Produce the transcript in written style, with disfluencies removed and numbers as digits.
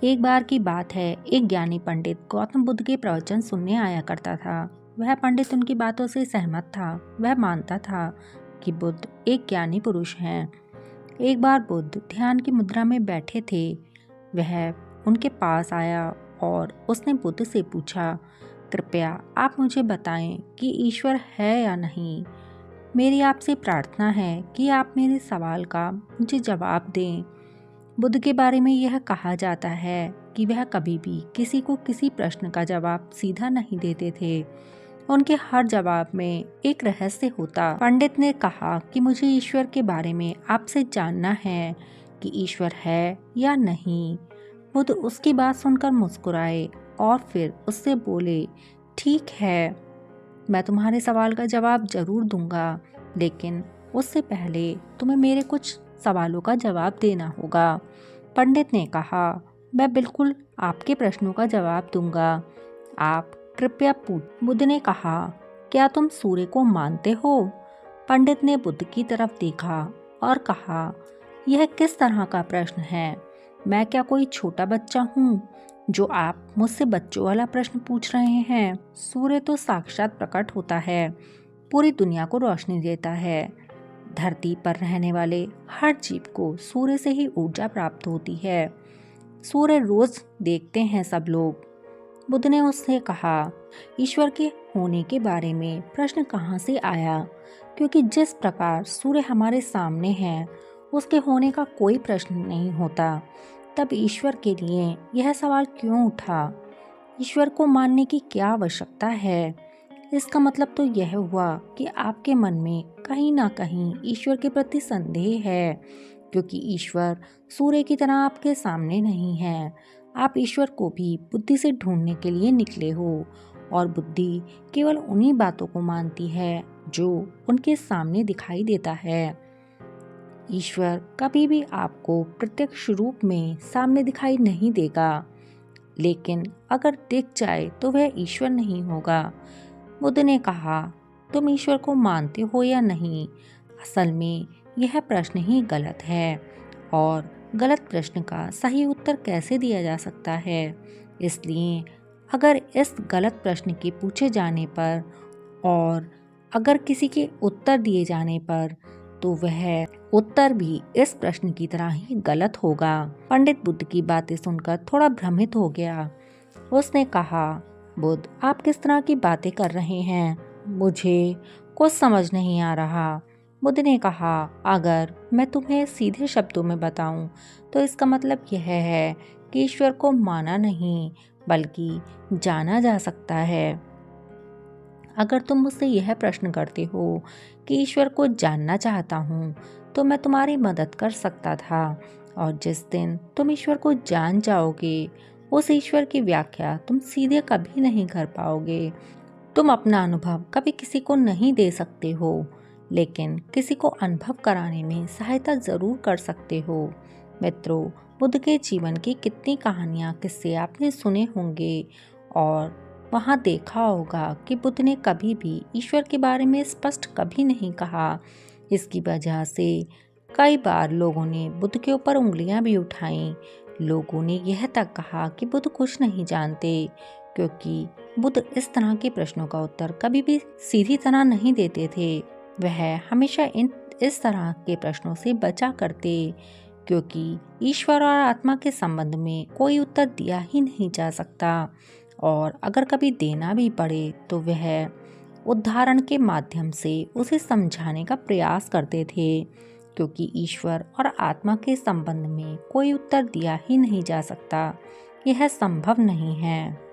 एक बार की बात है, एक ज्ञानी पंडित गौतम बुद्ध के प्रवचन सुनने आया करता था। वह पंडित उनकी बातों से सहमत था। वह मानता था कि बुद्ध एक ज्ञानी पुरुष हैं। एक बार बुद्ध ध्यान की मुद्रा में बैठे थे। वह उनके पास आया और उसने बुद्ध से पूछा, कृपया आप मुझे बताएं कि ईश्वर है या नहीं। मेरी आपसे प्रार्थना है कि आप मेरे सवाल का मुझे जवाब दें। बुद्ध के बारे में यह कहा जाता है कि वह कभी भी किसी को किसी प्रश्न का जवाब सीधा नहीं देते थे। उनके हर जवाब में एक रहस्य होता। पंडित ने कहा कि मुझे ईश्वर के बारे में आपसे जानना है कि ईश्वर है या नहीं। बुद्ध उसकी बात सुनकर मुस्कुराए और फिर उससे बोले, ठीक है, मैं तुम्हारे सवाल का जवाब जरूर दूंगा, लेकिन उससे पहले तुम्हें मेरे कुछ सवालों का जवाब देना होगा। पंडित ने कहा, मैं बिल्कुल आपके प्रश्नों का जवाब दूंगा, आप कृपया पूछ। बुद्ध ने कहा, क्या तुम सूर्य को मानते हो? पंडित ने बुद्ध की तरफ देखा और कहा, यह किस तरह का प्रश्न है? मैं क्या कोई छोटा बच्चा हूँ जो आप मुझसे बच्चों वाला प्रश्न पूछ रहे हैं? सूर्य तो साक्षात प्रकट होता है, पूरी दुनिया को रोशनी देता है। धरती पर रहने वाले हर जीव को सूर्य से ही ऊर्जा प्राप्त होती है। सूर्य रोज देखते हैं सब लोग। बुद्ध ने उससे कहा, ईश्वर के होने के बारे में प्रश्न कहाँ से आया? क्योंकि जिस प्रकार सूर्य हमारे सामने है, उसके होने का कोई प्रश्न नहीं होता। तब ईश्वर के लिए यह सवाल क्यों उठा? ईश्वर को मानने की क्या आवश्यकता है? इसका मतलब तो यह हुआ कि आपके मन में कहीं ना कहीं ईश्वर के प्रति संदेह है, क्योंकि ईश्वर सूर्य की तरह आपके सामने नहीं है। आप ईश्वर को भी बुद्धि से ढूंढने के लिए निकले हो, और बुद्धि केवल उन्हीं बातों को मानती है जो उनके सामने दिखाई देता है। ईश्वर कभी भी आपको प्रत्यक्ष रूप में सामने दिखाई नहीं देगा, लेकिन अगर दिख जाए तो वह ईश्वर नहीं होगा। बुद्ध ने कहा, तुम ईश्वर को मानते हो या नहीं? असल में यह प्रश्न ही गलत है, और गलत प्रश्न का सही उत्तर कैसे दिया जा सकता है? इसलिए अगर इस गलत प्रश्न के पूछे जाने पर और अगर किसी के उत्तर दिए जाने पर, तो वह उत्तर भी इस प्रश्न की तरह ही गलत होगा। पंडित बुद्ध की बातें सुनकर थोड़ा भ्रमित हो गया। उसने कहा, बुद्ध, आप किस तरह की बातें कर रहे हैं? मुझे कुछ समझ नहीं आ रहा। बुद्ध ने कहा, अगर मैं तुम्हें सीधे शब्दों में बताऊं तो इसका मतलब यह है कि ईश्वर को माना नहीं बल्कि जाना जा सकता है। अगर तुम मुझसे यह प्रश्न करते हो कि ईश्वर को जानना चाहता हूँ, तो मैं तुम्हारी मदद कर सकता था, और जिस दिन तुम ईश्वर को जान जाओगे, उस ईश्वर की व्याख्या तुम सीधे कभी नहीं कर पाओगे। तुम अपना अनुभव कभी किसी को नहीं दे सकते हो, लेकिन किसी को अनुभव कराने में सहायता जरूर कर सकते हो। मित्रों, बुद्ध के जीवन की कितनी कहानियाँ किस्से आपने सुने होंगे, और वहाँ देखा होगा कि बुद्ध ने कभी भी ईश्वर के बारे में स्पष्ट कभी नहीं कहा। इसकी वजह से कई बार लोगों ने बुद्ध के ऊपर उंगलियां भी उठाईं। लोगों ने यह तक कहा कि बुद्ध कुछ नहीं जानते, क्योंकि बुद्ध इस तरह के प्रश्नों का उत्तर कभी भी सीधी तरह नहीं देते थे। वह हमेशा इस तरह के प्रश्नों से बचा करते, क्योंकि ईश्वर और आत्मा के संबंध में कोई उत्तर दिया ही नहीं जा सकता, और अगर कभी देना भी पड़े तो वह उदाहरण के माध्यम से उसे समझाने का प्रयास करते थे, क्योंकि ईश्वर और आत्मा के संबंध में कोई उत्तर दिया ही नहीं जा सकता। यह संभव नहीं है।